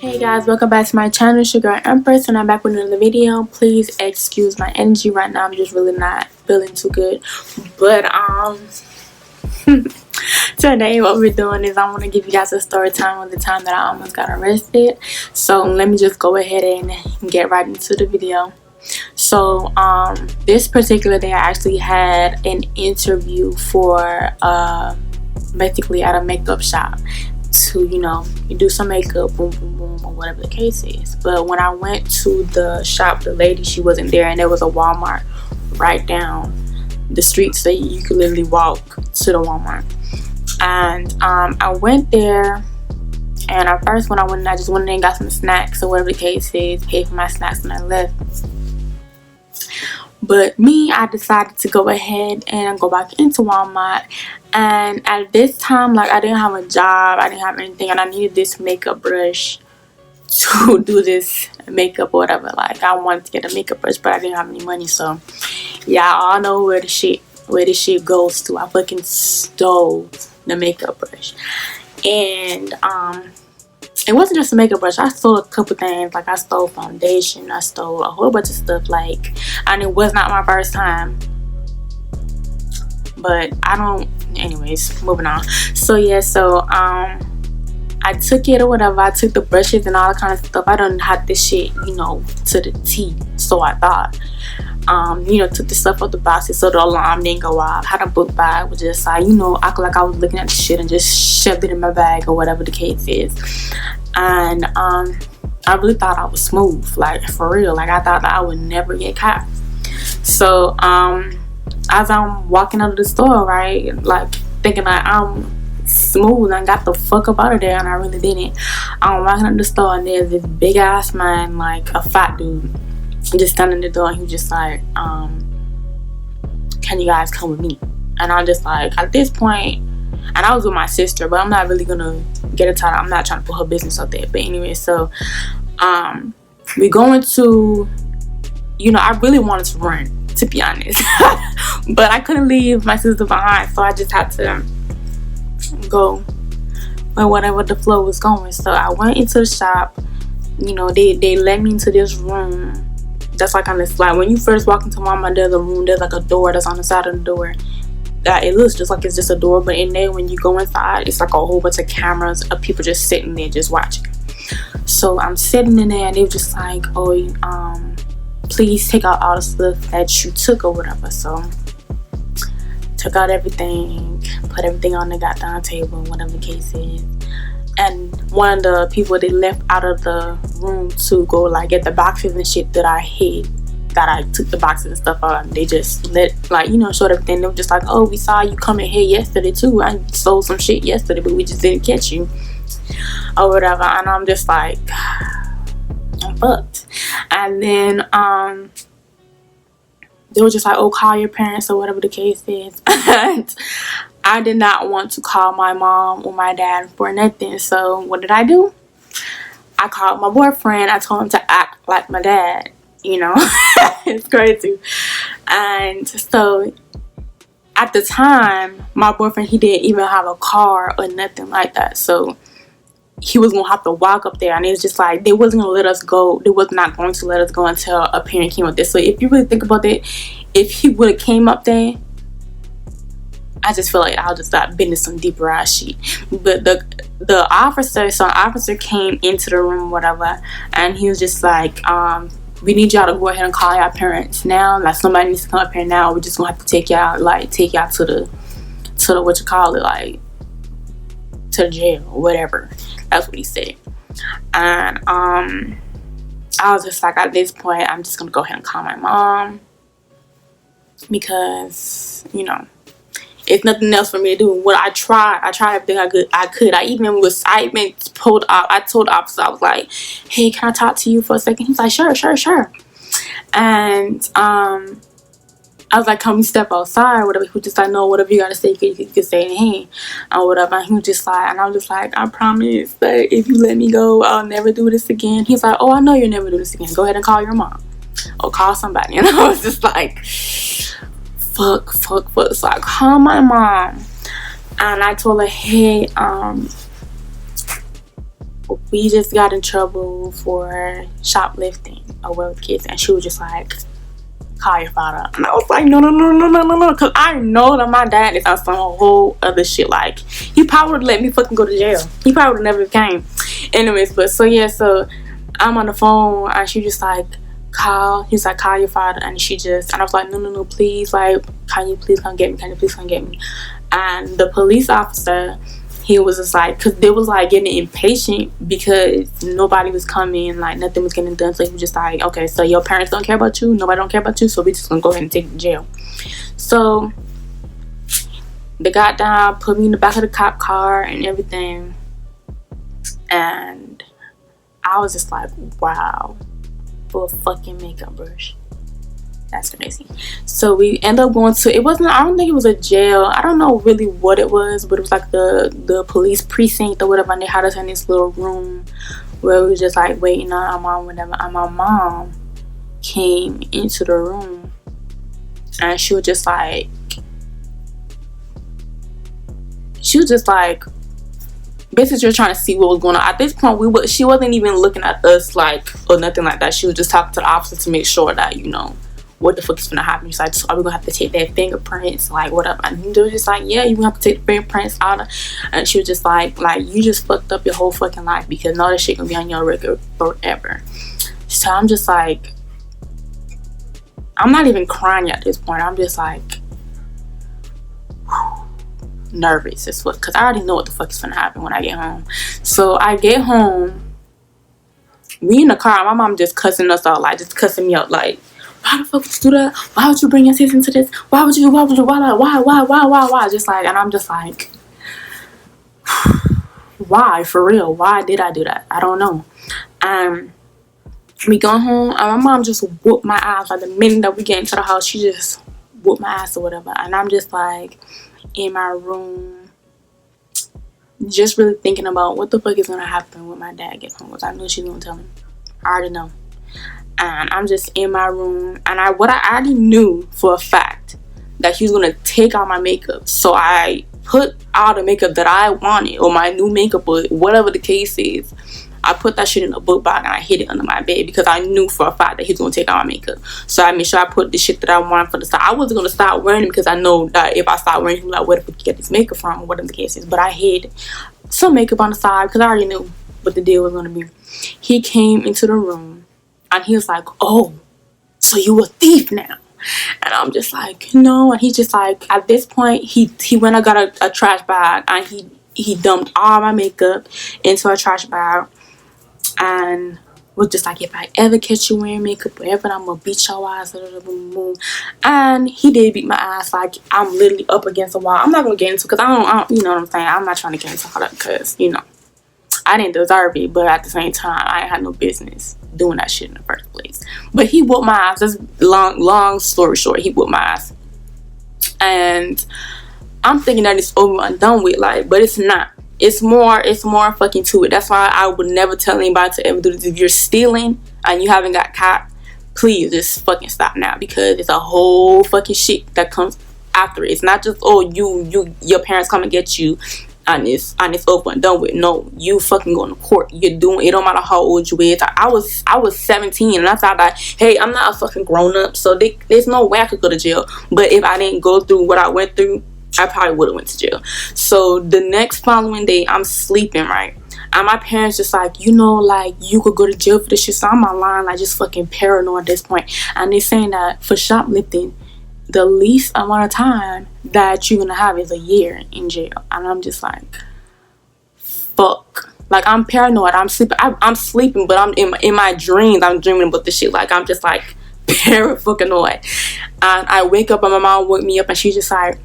Hey guys, welcome back to my channel. It's your girl Empress, and I'm back with another video. Please excuse my energy right now. I'm just really not feeling too good. But today what we're doing is I want to give you guys a story time of the time that I almost got arrested. So let me just go ahead and get right into the video. So this particular day I actually had an interview for basically at a makeup shop to, you know, you do some makeup, boom boom boom, or whatever the case is. But when I went to the shop, the lady, she wasn't there, and there was a Walmart right down the street, so you could literally walk to the Walmart. And I went there, and at first when I went in, I just went in and got some snacks or whatever the case is, paid for my snacks, and I left. But me, I decided to go ahead and go back into Walmart. And at this time, like, I didn't have a job, I didn't have anything, and I needed this makeup brush to do this makeup or whatever. Like, I wanted to get a makeup brush, but I didn't have any money. So yeah, I all know where the shit goes to. I fucking stole the makeup brush. And it wasn't just a makeup brush. I stole a couple things. Like, I stole foundation, I stole a whole bunch of stuff. Like, and it was not my first time, but I don't, anyways, moving on. So yeah, so I took it or whatever. I took the brushes and all that kind of stuff. I done had this shit, you know, to the T, so I thought. You know, took the stuff out the boxes so the alarm didn't go off. Had a book bag, was just like, you know, act like I was looking at the shit and just shoved it in my bag or whatever the case is. And I really thought I was smooth, like, for real. Like, I thought that I would never get caught. So as I'm walking out of the store, right, like, thinking like I'm smooth and I got the fuck up out of there, and I really didn't. I'm walking out of the store, and there's this big ass man, like a fat dude, just standing at the door, and he was just like, can you guys come with me? And I'm just like, at this point, and I was with my sister, but I'm not really gonna get it tied. I'm not trying to put her business out there. But anyway, so we going to, you know, I really wanted to run, to be honest. But I couldn't leave my sister behind, so I just had to go with whatever the flow was going. So I went into the shop. You know, they led me into this room that's like on this, like, when you first walk into Walmart, there's a room, there's like a door that's on the side of the door that it looks just like it's just a door, but in there, when you go inside, it's like a whole bunch of cameras of people just sitting there just watching. So I'm sitting in there, and they were just like, oh, please take out all the stuff that you took or whatever. So took out everything, put everything on the goddamn table, whatever the case is. And one of the people, they left out of the room to go like get the boxes and shit that I hid, that I took the boxes and stuff out. And they just let, like, you know, showed everything. They were just like, oh, we saw you coming here yesterday too. I sold some shit yesterday, but we just didn't catch you or whatever. And I'm just like, I'm fucked. And then they were just like, oh, call your parents or whatever the case is. And I did not want to call my mom or my dad for nothing. So what did I do? I called my boyfriend. I told him to act like my dad, you know. It's crazy. And so at the time, my boyfriend, he didn't even have a car or nothing like that. So he was gonna have to walk up there, and it was just like, they wasn't gonna let us go. They was not going to let us go until a parent came up there. So if you really think about it, if he would have came up there, I just feel like I'll just start bending some deeper ass shit. But the officer came into the room, whatever, and he was just like, we need y'all to go ahead and call your parents now. Like, somebody needs to come up here now. We're just gonna have to take y'all to the what you call it, like, to the jail or whatever. That's what he said. And I was just like, at this point, I'm just gonna go ahead and call my mom, because, you know, it's nothing else for me to do. What I tried everything I could. I even told the officer, I was like, hey, can I talk to you for a second? He was like, sure. And I was like, can we step outside or whatever? He was just like, no, whatever you gotta say, you can say it, hey, or whatever. And he was just like, and I was just like, I promise that if you let me go, I'll never do this again. He's like, oh, I know you'll never do this again. Go ahead and call your mom or call somebody. And I was just like, fuck. So I called my mom, and I told her, hey, we just got in trouble for shoplifting or whatever kids. And she was just like, call your father. And I was like, no, because I know that my dad is on some whole other shit. Like, he probably would let me fucking go to jail. He probably would never came. Anyways, but so I'm on the phone and she just like, he's like, call your father. And I was like, no, please, like, can you please come get me? Can you please come get me? And the police officer, he was just like, because they was like getting impatient because nobody was coming, like nothing was getting done. So he was just like, okay, so your parents don't care about you, nobody don't care about you, so we just gonna go ahead and take you to jail. So they got down, put me in the back of the cop car and everything, and I was just like, wow, for a fucking makeup brush. That's crazy. So we end up going to, I don't think it was a jail. I don't know really what it was, but it was like the police precinct or whatever. And they had us in this little room where we were just like waiting on our mom, whatever. And my mom came into the room and she was just like, basically just trying to see what was going on. At this point, she wasn't even looking at us like or nothing like that. She was just talking to the officer to make sure that, you know, what the fuck is gonna happen. She's like, so are we gonna have to take their fingerprints, like whatever? And they were just like, yeah, you gonna have to take the fingerprints out. And she was just like you just fucked up your whole fucking life because all this shit gonna be on your record forever. So I'm just like, I'm not even crying at this point. I'm just like nervous as fuck because I already know what the fuck is gonna happen when I get home. So I get home, we in the car, my mom just cussing us out, like just cussing me out, like, why the fuck would you do that? Why would you bring your sis into this? Why? Just like, and I'm just like, why? For real? Why did I do that? I don't know. We go home and my mom just whooped my ass. Like the minute that we get into the house, she just whooped my ass or whatever. And I'm just like in my room, just really thinking about what the fuck is gonna happen when my dad gets home. Because I know she's gonna tell me. I already know. And I'm just in my room, and I already knew for a fact that he was gonna take out my makeup. So I put out the makeup that I wanted, or my new makeup, or whatever the case is. I put that shit in a book bag and I hid it under my bed because I knew for a fact that he was gonna take out my makeup. So I made sure I put the shit that I wanted for the side. I wasn't gonna start wearing it because I know that if I start wearing it, like, where the fuck you get this makeup from, or whatever the case is. But I hid some makeup on the side because I already knew what the deal was gonna be. He came into the room. And he was like, oh, so you a thief now? And I'm just like, no. And he's just like, at this point, he went and got a trash bag. And he dumped all my makeup into a trash bag. And was just like, if I ever catch you wearing makeup or ever, I'm going to beat your ass. And he did beat my ass. Like, I'm literally up against the wall. I'm not going to get into it because I don't, you know what I'm saying? I'm not trying to get into all that because, you know, I didn't deserve it, but at the same time, I ain't had no business doing that shit in the first place. But he whooped my ass. That's long story short, he whooped my ass. And I'm thinking that it's over and done with, like, but it's not. It's more fucking to it. That's why I would never tell anybody to ever do this. If you're stealing and you haven't got caught, please just fucking stop now, because it's a whole fucking shit that comes after it. It's not just, oh, your parents come and get you and it's over and done with. No, you fucking going to court. You're doing it. Don't matter how old you is. I was 17 and I thought that, hey, I'm not a fucking grown up, so there's no way I could go to jail. But if I didn't go through what I went through, I probably would have went to jail. So the next following day, I'm sleeping, right? And my parents just like, you know, like, you could go to jail for this shit. So I'm online, like, just fucking paranoid at this point. And they're saying that for shoplifting, the least amount of time that you're gonna have is a year in jail. And I'm just like, fuck. Like, I'm paranoid. I'm sleeping, but I'm in my dreams. I'm dreaming about this shit. Like, I'm just like fucking-noid. And I wake up and my mom woke me up and she's just like,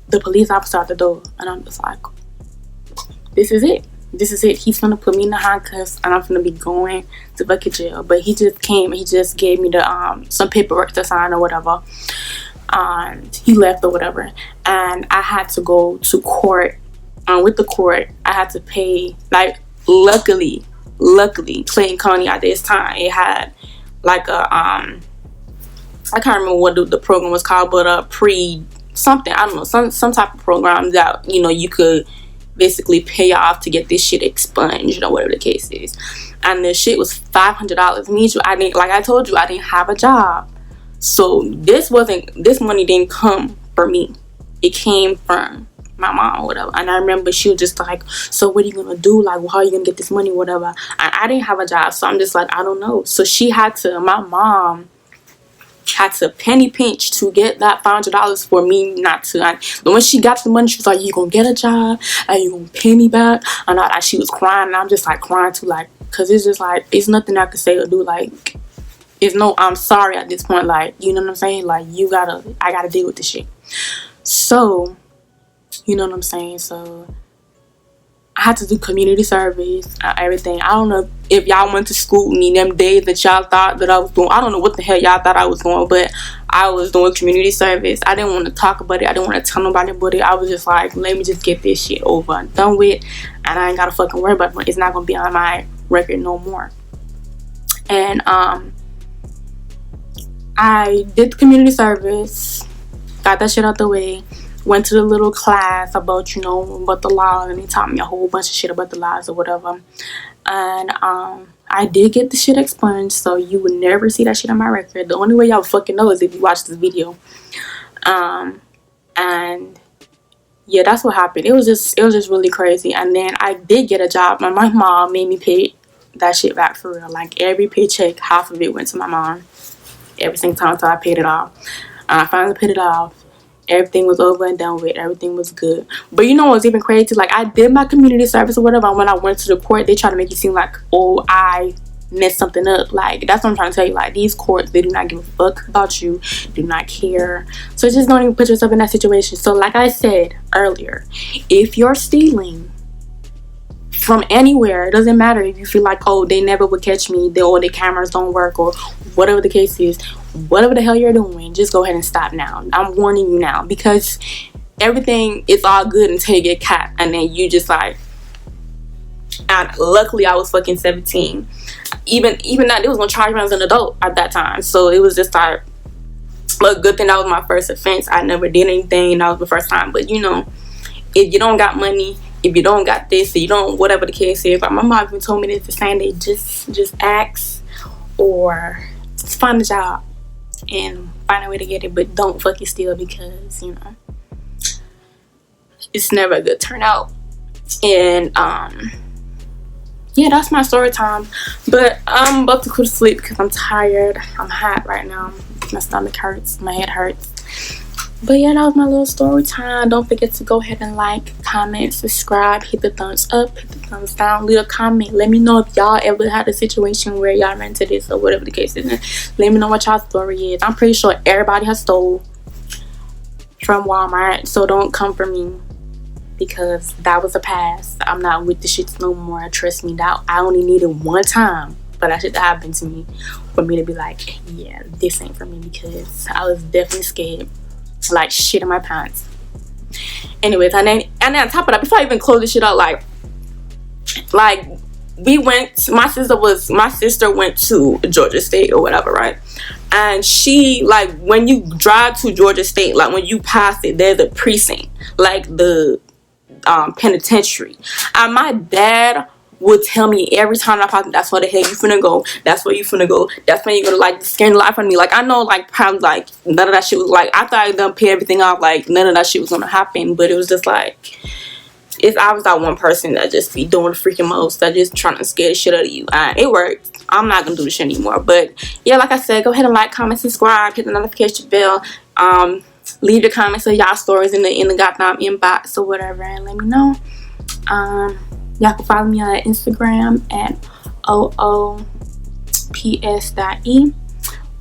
the police officer at the door. And I'm just like, this is it. He's gonna put me in the handcuffs and I'm gonna be going to fucking jail. But he just came and he just gave me the some paperwork to sign or whatever, and he left or whatever. And I had to go to court, and with the court I had to pay, like, luckily Clayton County at this time, it had like a I can't remember what the program was called, but pre something, I don't know, some type of program that, you know, you could basically pay off to get this shit expunged or whatever the case is. And the shit was $500. Means I didn't, like I told you, I didn't have a job. So this money didn't come for me. It came from my mom or whatever. And I remember she was just like, so what are you gonna do? Like, well, how are you gonna get this money, whatever? And I didn't have a job, so I'm just like, I don't know. So my mom had to penny pinch to get that $500 for me not to. And when she got the money, she was like, you gonna get a job and you gonna pay me back? And all that. She was crying, and I'm just like crying too, like, cause it's just like, it's nothing I could say or do. Like, it's no I'm sorry at this point. Like, you know what I'm saying? Like, I gotta deal with this shit. So, you know what I'm saying? So I had to do community service, everything. I don't know if y'all went to school with me them days that y'all thought that I was doing. I don't know what the hell y'all thought I was doing, but I was doing community service. I didn't want to talk about it. I didn't want to tell nobody about it. I was just like, let me just get this shit over and done with, and I ain't gotta fucking worry about it. It's not gonna be on my record no more. And I did the community service, got that shit out the way. Went to the little class about, you know, about the law, and they taught me a whole bunch of shit about the laws or whatever. And I did get the shit expunged, so you would never see that shit on my record. The only way y'all fucking know is if you watch this video. And yeah, that's what happened. It was just really crazy. And then I did get a job, and my mom made me pay that shit back for real. Like, every paycheck, half of it went to my mom every single time until I paid it off. I finally paid it off. Everything was over and done with. Everything was good. But you know what's even crazy? Like, I did my community service or whatever. And when I went to the court, they try to make you seem like, oh, I messed something up. Like, that's what I'm trying to tell you. Like, these courts, they do not give a fuck about you. Do not care. So just don't even put yourself in that situation. So like I said earlier, if you're stealing from anywhere, it doesn't matter if you feel like, oh, they never would catch me, or the cameras don't work, or whatever the case is, whatever the hell you're doing, just go ahead and stop now. I'm warning you now, because everything is all good until you get caught, and then you just like, and luckily I was fucking 17. Even that, they was gonna charge me as an adult at that time, so it was just like, look, good thing that was my first offense. I never did anything, that was the first time. But you know, if you don't got money, if you don't got this, if you don't, whatever the case is, like my mom even told me this, the same day, just ask or just find a job and find a way to get it, but don't fucking steal, because you know it's never a good turnout. And yeah, that's my story time. But I'm about to go to sleep because I'm tired. I'm hot right now. My stomach hurts, my head hurts. But yeah, that was my little story time. Don't forget to go ahead and like, comment, subscribe, hit the thumbs up, hit the thumbs down, leave a comment. Let me know if y'all ever had a situation where y'all ran into this or whatever the case is. Let me know what y'all story is. I'm pretty sure everybody has stole from Walmart, so don't come for me, because that was a past. I'm not with the shits no more. Trust me, that I only needed one time for that shit to happen to me for me to be like, yeah, this ain't for me, because I was definitely scared like shit in my pants. Anyways, and then on top of that, before I even close this shit out, like we went, my sister went to Georgia State or whatever, right? And she, like, when you drive to Georgia State, like when you pass it, there's a precinct, like the penitentiary. And my dad would tell me every time I passed, that's where the hell you finna go, that's where you finna go, that's when you gonna, like, scare the life out of me. Like, I know, like, probably, like, none of that shit was, like, I thought I done pay everything off, like, none of that shit was gonna happen. But it was just like, I was that one person that just be doing the freaking most, that just trying to scare the shit out of you. And it worked. I'm not gonna do this shit anymore. But yeah, like I said, go ahead and like, comment, subscribe, hit the notification bell. Leave your comments of y'all stories in the goddamn inbox or whatever, and let me know. Y'all can follow me on Instagram at oops.e,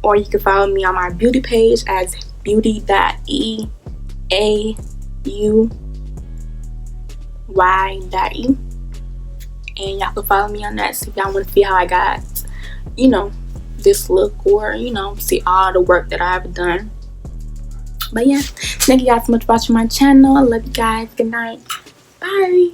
or you can follow me on my beauty page as beauty.eauy.e. And y'all can follow me on that, so if y'all want to see how I got, you know, this look, or, you know, see all the work that I've done. But yeah, thank you guys so much for watching my channel. I love you guys. Good night. Bye.